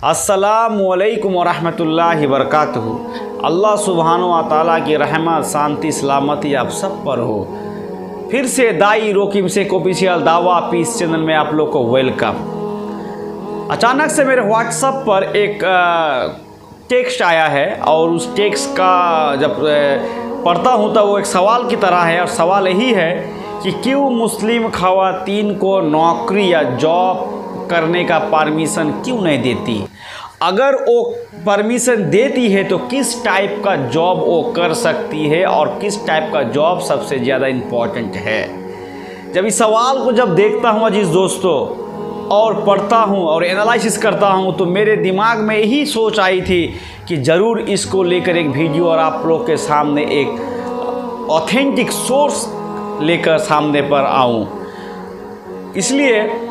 अस्सलामुअलैकुम वरहमतुल्लाहि वबरकातुहू। अल्लाह सुब्हानो व तआला की रहमत, शांति, सलामती आप सब पर हो। फिर से दाई रोकिम से ऑफिशियल दावा पीस चैनल में आप लोग को वेलकम। अचानक से मेरे व्हाट्सएप पर एक टेक्स्ट आया है और उस टेक्स्ट का जब पढ़ता हूँ तो वो एक सवाल की तरह है। और सवाल यही है कि क्यों मुस्लिम ख़वातीन को नौकरी या जॉब करने का परमिशन क्यों नहीं देती। अगर वो परमिशन देती है तो किस टाइप का जॉब वो कर सकती है और किस टाइप का जॉब सबसे ज़्यादा इम्पॉर्टेंट है। जब इस सवाल को जब देखता हूँ अजीज़ दोस्तों और पढ़ता हूँ और एनालिसिस करता हूँ तो मेरे दिमाग में यही सोच आई थी कि ज़रूर इसको लेकर एक वीडियो और आप लोग के सामने एक ऑथेंटिक सोर्स लेकर सामने पर आऊँ। इसलिए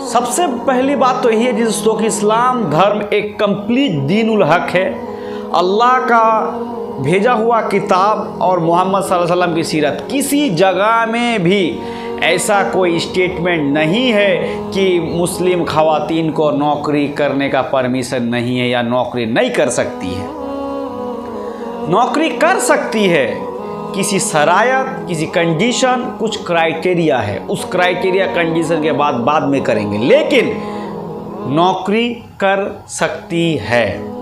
सबसे पहली बात तो यही है दोस्तों कि इस्लाम धर्म एक कंप्लीट दीनुल हक है। अल्लाह का भेजा हुआ किताब और मोहम्मद सल्लल्लाहु अलैहि वसल्लम की सीरत, किसी जगह में भी ऐसा कोई स्टेटमेंट नहीं है कि मुस्लिम ख़वातीन को नौकरी करने का परमिशन नहीं है या नौकरी नहीं कर सकती है। नौकरी कर सकती है, किसी शरायत, किसी कंडीशन, कुछ क्राइटेरिया है। उस क्राइटेरिया कंडीशन के बाद में करेंगे, लेकिन नौकरी कर सकती है।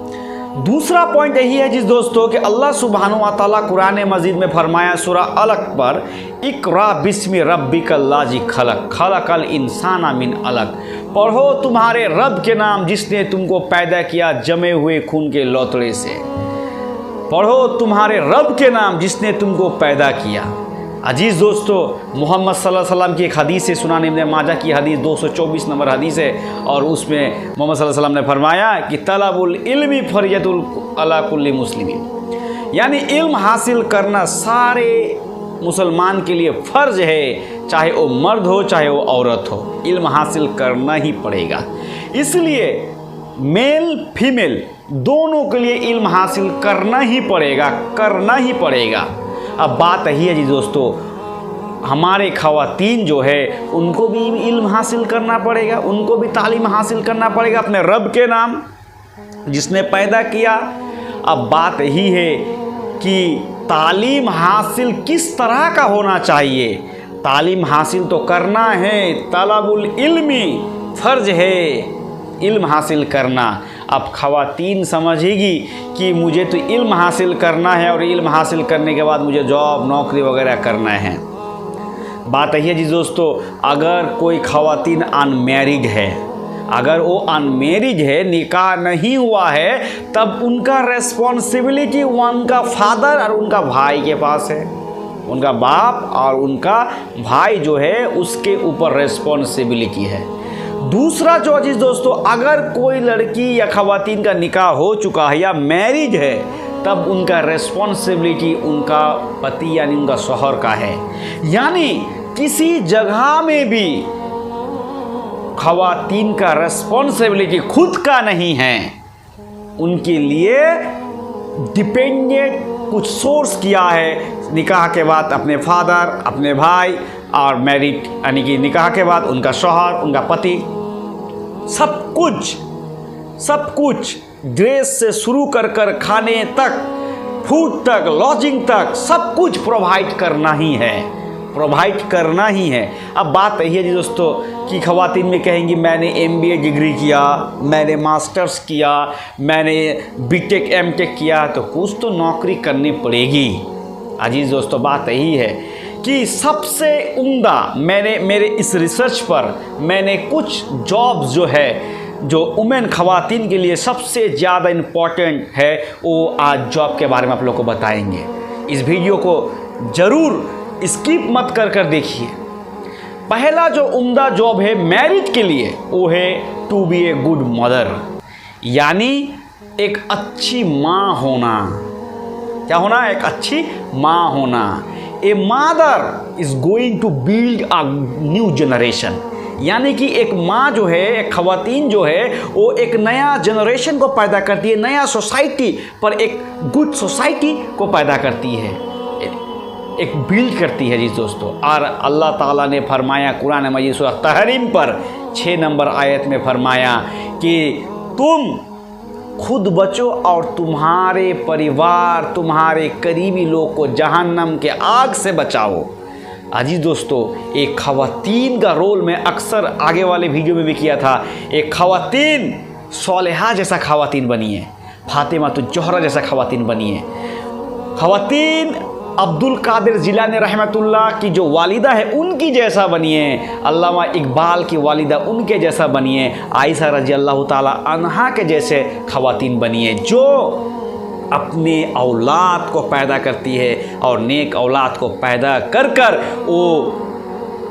दूसरा पॉइंट यही है जिस दोस्तों कि अल्लाह सुब्हानो व तआला कुरान मजीद में फरमाया सूरा अलक पर, इक़रा बिस्मि रब्बिकल्लाज़ी खलक खलकल इंसाना मिन अलक। पढ़ो तुम्हारे रब के नाम जिसने तुमको पैदा किया जमे हुए खून के लौतड़े से। पढ़ो तुम्हारे रब के नाम जिसने तुमको पैदा किया। अजीज़ दोस्तों, मोहम्मद सल्लल्लाहु अलैहि वसल्लम की एक हदीस से सुनान इब्न माजा की हदीस 224 नंबर हदीस है और उसमें मोहम्मद सल्लल्लाहु अलैहि वसल्लम ने फरमाया कि तलबुल इल्मी फरियतुल अला कुल्ली मुस्लिमीन, यानी इल्म हासिल करना सारे मुसलमान के लिए फ़र्ज है, चाहे वो मर्द हो चाहे वो औरत हो, इल्म हासिल करना ही पड़ेगा। इसलिए मेल फीमेल दोनों के लिए इल्म हासिल करना ही पड़ेगा। अब बात यही है जी दोस्तों, हमारे ख़वातीन जो है उनको भी इल्म हासिल करना पड़ेगा, उनको भी तालीम हासिल करना पड़ेगा अपने रब के नाम जिसने पैदा किया। अब बात यही है कि तालीम हासिल किस तरह का होना चाहिए। तालीम हासिल तो करना है, तलबुल इल्मी फ़र्ज है इल्म हासिल करना। अब ख़वातीन समझेगी कि मुझे तो इल्म हासिल करना है और इल्म हासिल करने के बाद मुझे जॉब नौकरी वगैरह करना है। बात यही है जी दोस्तों, अगर कोई ख़वातीन अनमैरिड है, अगर वो अनमैरिड है, निकाह नहीं हुआ है, तब उनका रेस्पॉन्सिबिलिटी उनका फादर और उनका भाई के पास है। उनका बाप और उनका भाई जो है उसके ऊपर रेस्पॉन्सिबिलिटी है। दूसरा जो अजीज़ दोस्तों, अगर कोई लड़की या ख़वातीन का निकाह हो चुका है या मैरिज है, तब उनका रेस्पॉन्सिबिलिटी उनका पति यानी उनका शौहर का है। यानी किसी जगह में भी ख़वातीन का रेस्पॉन्सिबिलिटी खुद का नहीं है, उनके लिए डिपेंडेंट कुछ सोर्स किया है। निकाह के बाद अपने फादर, अपने भाई और मैरिड यानी कि निकाह के बाद उनका शौहर, उनका पति, सब कुछ ड्रेस से शुरू कर खाने तक, फूड तक, लॉजिंग तक सब कुछ प्रोवाइड करना ही है। अब बात यही है जी दोस्तों कि ख़वातीन में कहेंगी मैंने MBA डिग्री किया, मैंने मास्टर्स किया, मैंने BTech MTech किया, तो कुछ तो नौकरी करनी पड़ेगी। अजीज़ दोस्तों, बात यही है कि सबसे उम्दा मेरे इस रिसर्च पर मैंने कुछ जॉब्स जो है जो वुमेन ख़वातीन के लिए सबसे ज़्यादा इम्पॉर्टेंट है, वो आज जॉब के बारे में आप लोग को बताएंगे। इस वीडियो को ज़रूर स्किप मत कर देखिए। पहला जो उम्दा जॉब है मैरिज के लिए वो है to be a good mother, यानी एक अच्छी माँ होना। क्या होना? एक अच्छी माँ होना। A mother is going to build a new generation, यानी कि एक माँ जो है, एक ख़वातीन जो है, वो एक नया जनरेशन को पैदा करती है, नया सोसाइटी पर एक गुड सोसाइटी को पैदा करती है, एक बिल्ड करती है जी दोस्तों। और अल्लाह ताला ने फरमाया कुरान मजीद सूरह तहरीम पर 6 नंबर आयत में फरमाया कि तुम खुद बचो और तुम्हारे परिवार, तुम्हारे करीबी लोग को जहन्नम के आग से बचाओ। अजीज दोस्तों, एक ख़वातीन का रोल मैं अक्सर आगे वाले वीडियो में भी किया था। एक ख़वातीन सालेहा जैसा ख़वातीन बनी है, फातिमा तो ज़ोहरा जैसा ख़वातीन बनी है। ख़वातीन अब्दुल कादिर जिलानी रहमतुल्लाह की जो वालिदा है उनकी जैसा बनिए, अल्लामा इकबाल की वालिदा उनके जैसा बनिए, आयशा रजी अल्लाह ताला अन्हा के जैसे ख़वातीन बनिए जो अपने औलाद को पैदा करती है और नेक औलाद को पैदा कर कर वो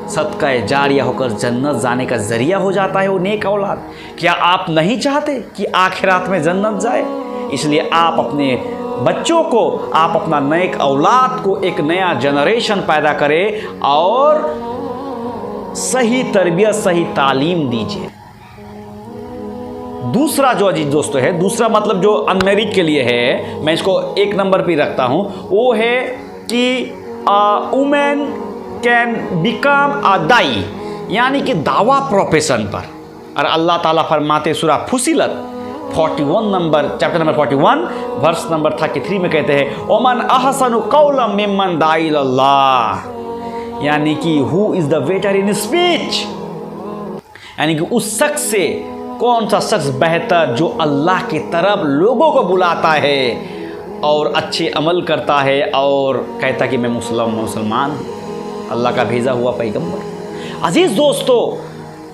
सदका जारिया होकर जन्नत जाने का ज़रिया हो जाता है वो नेक औलाद। क्या आप नहीं चाहते कि आखिरात में जन्नत जाए? इसलिए आप अपने बच्चों को, आप अपना नेक औलाद को एक नया जनरेशन पैदा करें और सही तरबियत, सही तालीम दीजिए। दूसरा जो अजीज दोस्तों है, दूसरा मतलब जो अनमेरिड के लिए है, मैं इसको 1 नंबर पे रखता हूँ, वो है कि वुमेन कैन बिकम अ दाई, यानी कि दावा प्रोफेशन पर। और अल्लाह ताला फरमाते सूरा फुसिलत 41 number, chapter number 41 verse number 33 में कहते हैं ओमन अहसनु कौलम मिम्मन दाई अल्लाह, यानी कि who is the better in speech, यानी कि उस शख्स से कौन सा शख्स बेहतर जो अल्लाह की तरफ लोगों को बुलाता है और अच्छे अमल करता है और कहता कि मैं मुसलमान अल्लाह का भेजा हुआ पैगंबर। अजीज़ दोस्तों,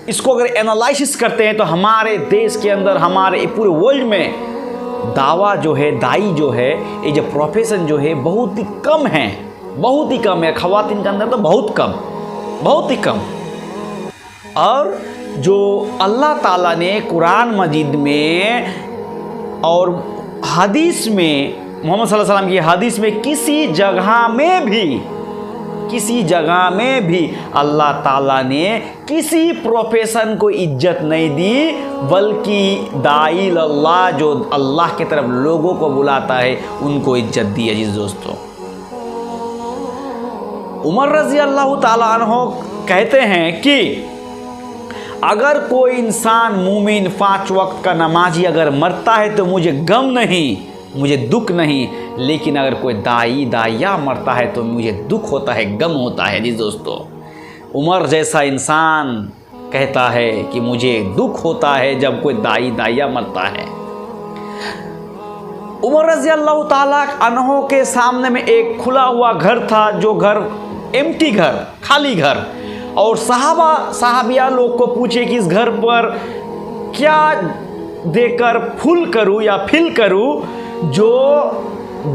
इसको अगर एनालिसिस करते हैं तो हमारे देश के अंदर, हमारे पूरे वर्ल्ड में दावा जो है, दाई जो है, ये जो प्रोफेशन जो है बहुत ही कम है, बहुत ही कम है। ख़वातीन के अंदर तो बहुत कम, बहुत ही कम। और जो अल्लाह ताला ने कुरान मजीद में और हदीस में, मोहम्मद सल्लल्लाहु अलैहि वसल्लम की हदीस में किसी जगह में भी अल्लाह ताला ने किसी प्रोफेशन को इज्जत नहीं दी, बल्कि दाई अल्लाह जो अल्लाह की तरफ लोगों को बुलाता है उनको इज्जत दी। अजीज दोस्तों, उमर रज़ी अल्लाह ताला अन्हु कहते हैं कि अगर कोई इंसान मूमिन 5 वक्त का नमाजी अगर मरता है तो मुझे गम नहीं, मुझे दुख नहीं, लेकिन अगर कोई दाइया मरता है तो मुझे दुख होता है, गम होता है। जी दोस्तों, उमर जैसा इंसान कहता है कि मुझे दुख होता है जब कोई दाइया मरता है। उमर रज़ी अल्लाह ताला अन्हो के सामने में एक खुला हुआ घर था, जो घर एम्प्टी घर, खाली घर, और साहबिया लोग को पूछे कि इस घर पर क्या देकर फुल करूं या फिल करूं जो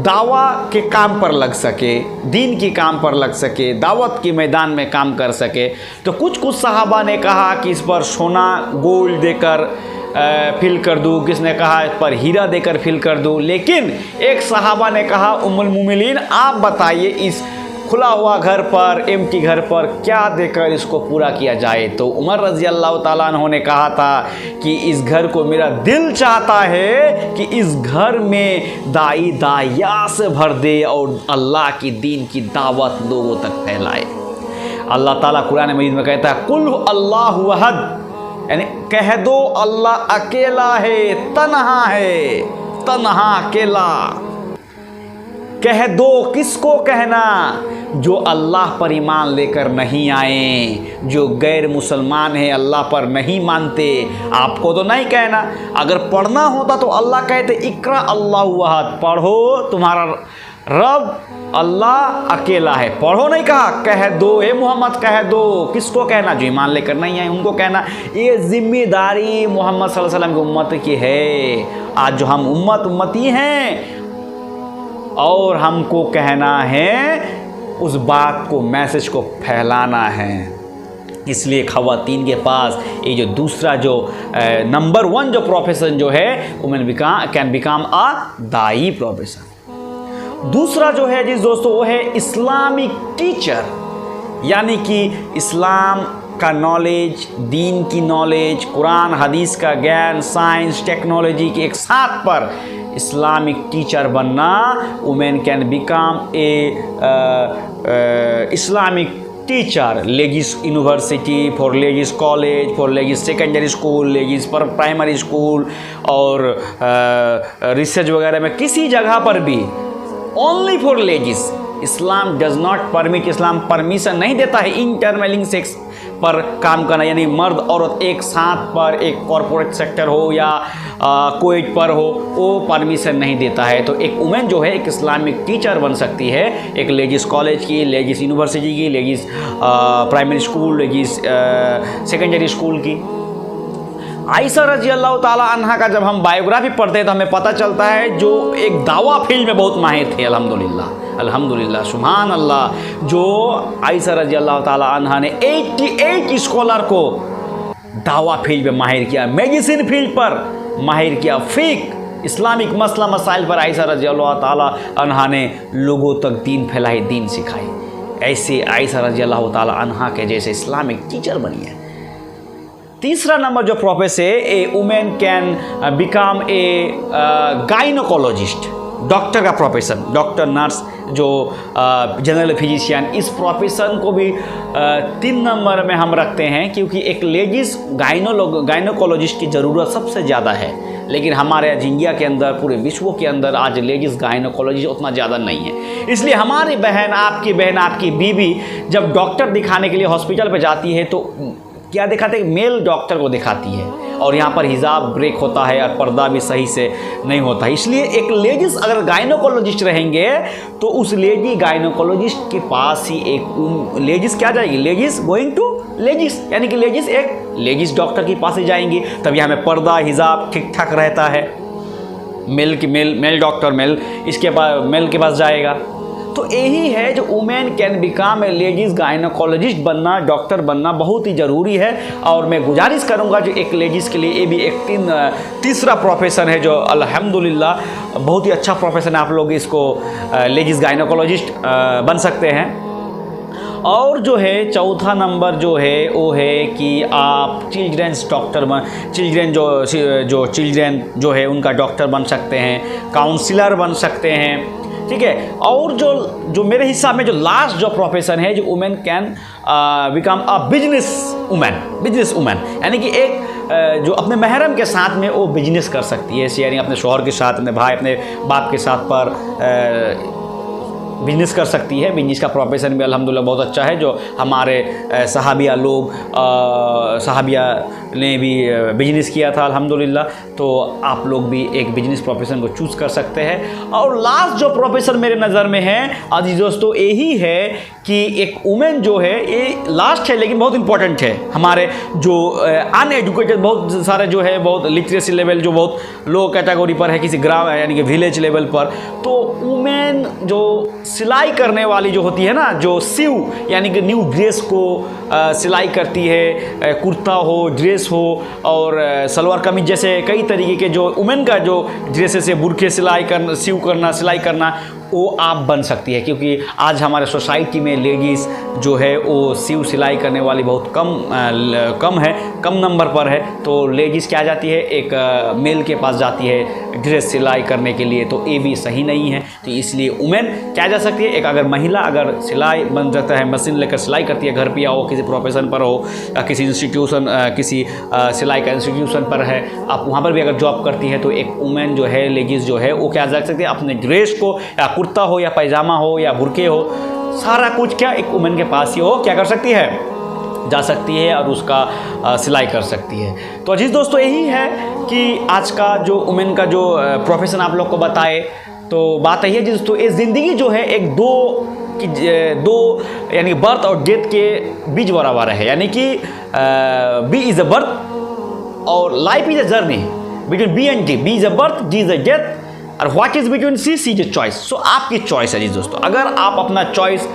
दावा के काम पर लग सके, दीन के काम पर लग सके, दावत के मैदान में काम कर सके। तो कुछ साहबा ने कहा कि इस पर सोना गोल्ड देकर फिल कर दूँ, किसने कहा इस पर हीरा देकर फिल कर दूँ, लेकिन एक साहबा ने कहा उम्मुल मोमिनीन आप बताइए इस खुला हुआ घर पर, एम्प्टी घर पर क्या देकर इसको पूरा किया जाए। तो उमर रज़ी अल्लाह ताला अन्हु ने कहा था कि इस घर को मेरा दिल चाहता है कि इस घर में दाइया से भर दे और अल्लाह की दीन की दावत लोगों तक फैलाए। अल्लाह ताला कुरान मजीद में कहता है कुल अल्लाहु अहद, यानी कह दो अल्लाह अकेला है, तन्हा है, तन्हा अकेला। कह दो, किसको कहना? जो अल्लाह पर ईमान लेकर नहीं आए, जो गैर मुसलमान हैं, अल्लाह पर नहीं मानते, आपको तो नहीं कहना। अगर पढ़ना होता तो अल्लाह कहते इकरा अल्लाहु अहद, पढ़ो तुम्हारा रब अल्लाह अकेला है, पढ़ो नहीं कहा, कह दो ए मोहम्मद, कह दो। किसको कहना? जो ईमान लेकर नहीं आए उनको कहना। ये जिम्मेदारी मोहम्मद सल्लल्लाहु अलैहि वसल्लम की उम्मत की है। आज जो हम उम्मती हैं और हमको कहना है, उस बात को, मैसेज को फैलाना है। इसलिए ख़वातीन के पास ये जो दूसरा जो नंबर 1 जो प्रोफेशन जो है women can become a Dai profession. दूसरा जो है जिस दोस्तों वो है इस्लामिक टीचर, यानी कि इस्लाम का नॉलेज, दीन की नॉलेज, कुरान हदीस का ज्ञान, साइंस टेक्नोलॉजी के एक साथ पर इस्लामिक टीचर बनना। Women can become A Islamic teacher, ladies university, for ladies college, for ladies secondary school, ladies पर प्राइमरी स्कूल और रिसर्च वगैरह में किसी जगह पर भी only for ladies. Islam does not permit, Islam permission नहीं देता है इंटरमेलिंग सेक्स पर काम करना, यानी मर्द औरत एक साथ पर एक कॉरपोरेट सेक्टर हो या कोएड पर हो, वो परमिशन नहीं देता है। तो एक वुमेन जो है एक इस्लामिक टीचर बन सकती है, एक लेडीज़ कॉलेज की, लेडीज़ यूनिवर्सिटी की, ladies primary school, ladies secondary school की। आयशा रजी अल्लाह ताला अन्हा का जब हम बायोग्राफी पढ़ते हैं तो हमें पता चलता है जो एक दावा फील्ड में बहुत माहिर थे। अल्हम्दुलिल्लाह, अल्हम्दुलिल्लाह, सुभान अल्लाह। जो आयशा रजी अल्लाह ताला अन्हा ने 88 स्कॉलर को दावा फील्ड में माहिर किया, मेडिसिन फील्ड पर माहिर किया, फ़िक़्ह, इस्लामिक मसला मसाइल पर आयशा रजी अल्लाह ताला अन्हा ने लोगों तक दीन फैलाई, दीन सिखाई। ऐसे आयशा रजी अल्लाह ताला अन्हा के जैसे इस्लामिक टीचर बनी है। तीसरा नंबर जो प्रोफेशन है, a women can become a gynaecologist, doctor का प्रोफेशन, डॉक्टर, नर्स, जो जनरल फिजिशियन, इस प्रोफेशन को भी 3 नंबर में हम रखते हैं, क्योंकि एक लेडीज़ गाइनोकोलॉजिस्ट की ज़रूरत सबसे ज़्यादा है। लेकिन हमारे इंडिया के अंदर, पूरे विश्व के अंदर आज लेडीज़ गाइनोकोलॉजिस्ट उतना ज़्यादा नहीं है। इसलिए हमारी बहन, आपकी बीवी जब डॉक्टर दिखाने के लिए हॉस्पिटल पर जाती है तो क्या दिखाते हैं? मेल डॉक्टर को दिखाती है, और यहाँ पर हिजाब ब्रेक होता है और पर्दा भी सही से नहीं होता है। इसलिए एक लेडीज़ अगर गाइनोकोलॉजिस्ट रहेंगे तो उस लेडी गाइनोकोलॉजिस्ट के पास ही एक लेडीज़ क्या जाएगी? लेडीज़ गोइंग टू लेडीज़, यानी कि लेडीज़ एक लेडीज़ डॉक्टर के पास ही जाएंगी, तभी हमें पर्दा हिजाब ठीक ठाक रहता है। मेल डॉक्टर मेल के पास जाएगा। तो यही है जो women can become A ladies gynaecologist बनना, डॉक्टर बनना बहुत ही ज़रूरी है। और मैं गुजारिश करूंगा जो एक लेडीज़ के लिए ये भी एक तीसरा प्रोफेशन है जो अल्हम्दुलिल्लाह बहुत ही अच्छा प्रोफेशन है। आप लोग इसको लेडीज़ गाइनोकोलॉजिस्ट बन सकते हैं। और जो है चौथा नंबर जो है वो है कि आप चिल्ड्रंस डॉक्टर चिल्ड्रन जो है उनका डॉक्टर बन सकते हैं, काउंसलर बन सकते हैं, ठीक है। और जो मेरे हिसाब में जो लास्ट जो प्रोफेशन है, जो women can become a business women, यानी कि एक जो अपने महरम के साथ में वो बिजनेस कर सकती है, यानी अपने शौहर के साथ, अपने भाई, अपने बाप के साथ पर बिजनेस कर सकती है। बिजनेस का प्रोफेशन भी अल्हम्दुलिल्लाह बहुत अच्छा है। जो हमारे सहाबिया ने भी बिजनेस किया था अल्हम्दुलिल्लाह, तो आप लोग भी एक बिजनेस प्रोफेशन को चूज़ कर सकते हैं। और लास्ट जो प्रोफेशन मेरे नज़र में है अजीज दोस्तों, यही है कि एक वुमेन जो है, ये लास्ट है लेकिन बहुत इंपॉर्टेंट है। हमारे जो अनएजुकेटेड बहुत सारे जो है, बहुत लिटरेसी लेवल जो बहुत लो कैटेगरी पर है, किसी ग्राम यानी कि विलेज लेवल पर, तो वुमेन जो सिलाई करने वाली जो होती है ना, जो सिव यानी कि न्यू ड्रेस को सिलाई करती है, कुर्ता हो, ड्रेस हो और सलवार कमीज जैसे कई तरीके के जो वुमेन का जो ड्रेसेस है, बुरखे सिलाई करना वो आप बन सकती है। क्योंकि आज हमारे सोसाइटी में लेडीज़ जो है वो सिलाई करने वाली बहुत कम नंबर पर है। तो लेडीज़ क्या जाती है, एक मेल के पास जाती है ड्रेस सिलाई करने के लिए, तो ये भी सही नहीं है। तो इसलिए वुमेन क्या जा सकती है, एक अगर महिला अगर सिलाई बन जाता है, मशीन लेकर सिलाई करती है, घर पे हो, किसी प्रोफेशन पर हो, किसी इंस्टीट्यूशन, किसी सिलाई का इंस्टीट्यूशन पर है, आप वहाँ पर भी अगर जॉब करती है, तो एक वुमेन जो है, लेडीज़ जो है, वो क्या जा सकती है, अपने ड्रेस को या कुर्ता हो या पैजामा हो या बुरके हो, सारा कुछ क्या एक वुमेन के पास ही हो, क्या कर सकती है, जा सकती है और उसका सिलाई कर सकती है। तो अजीज दोस्तों, यही है कि आज का जो वुमेन का जो प्रोफेशन आप लोग को बताए, तो बात यही है दोस्तों, ये ज़िंदगी जो है एक दो यानी बर्थ और डेथ के बीच बराबर है। यानी कि बी इज़ अ बर्थ और life is a journey between B and D. B is a birth, D is a death, और what is between C is a choice. So आपकी चॉइस है जी दोस्तों। अगर आप अपना चॉइस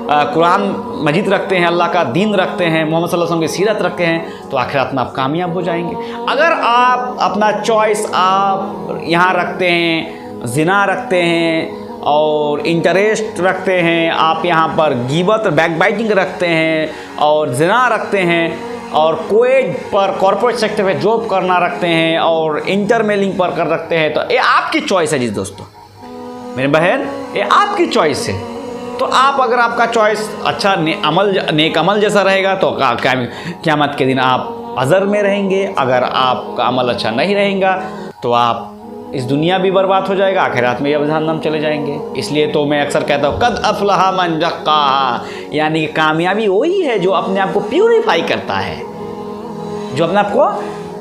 कुरान मजीद रखते हैं, अल्लाह का दीन रखते हैं, मोहम्मद सल्लल्लाहु अलैहि वसल्लम की सीरत रखते हैं, तो आखिरात में आप कामयाब हो जाएंगे। अगर आप अपना चॉइस आप यहाँ रखते हैं, ज़िना रखते हैं और इंटरेस्ट रखते हैं, आप यहाँ पर गिबत बैकबाइटिंग रखते हैं और ज़िना रखते हैं और कोएड पर कॉर्पोरेट सेक्टर में जॉब करना रखते हैं और इंटरमेलिंग पर कर रखते हैं, तो ये आपकी चॉइस है जी दोस्तों। मेरे बहन, ये आपकी चॉइस है। तो आप अगर आपका चॉइस अच्छा नेक अमल जैसा रहेगा तो क़यामत के दिन आप अज़र में रहेंगे। अगर आपका अमल अच्छा नहीं रहेगा तो आप इस दुनिया भी बर्बाद हो जाएगा, आखिरात में भी जहन्नम चले जाएंगे। इसलिए तो मैं अक्सर कहता हूँ कद अफ़लहा मन ज़क्काहा, यानी कि कामयाबी वही है जो अपने आप को प्यूरीफाई करता है, जो अपने आप को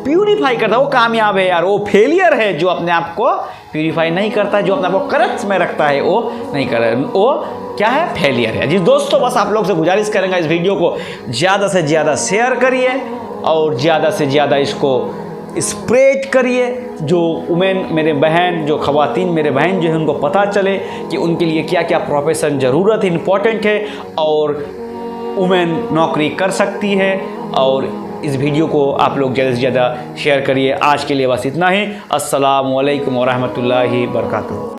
प्यूरीफाई करता है वो कामयाब है यार। वो फेलियर है जो अपने आप को प्यूरीफाई नहीं करता है, जो अपने आप को करत में रखता है वो नहीं कर, वो क्या है, फेलियर है। जी दोस्तों, बस आप लोग से गुजारिश करेंगे इस वीडियो को ज़्यादा से ज़्यादा शेयर करिए और ज़्यादा से ज़्यादा इसको स्प्रेड करिए, जो वुमेन मेरे बहन, जो ख़वातीन मेरे बहन जो है उनको पता चले कि उनके लिए क्या क्या प्रोफेशन ज़रूरत है, इम्पॉर्टेंट है और वुमेन नौकरी कर सकती है। और इस वीडियो को आप लोग ज़्यादा से ज़्यादा शेयर करिए। आज के लिए बस इतना ही। अस्सलामु अलैकुम वरहमतुल्लाहि वबरकातुहू।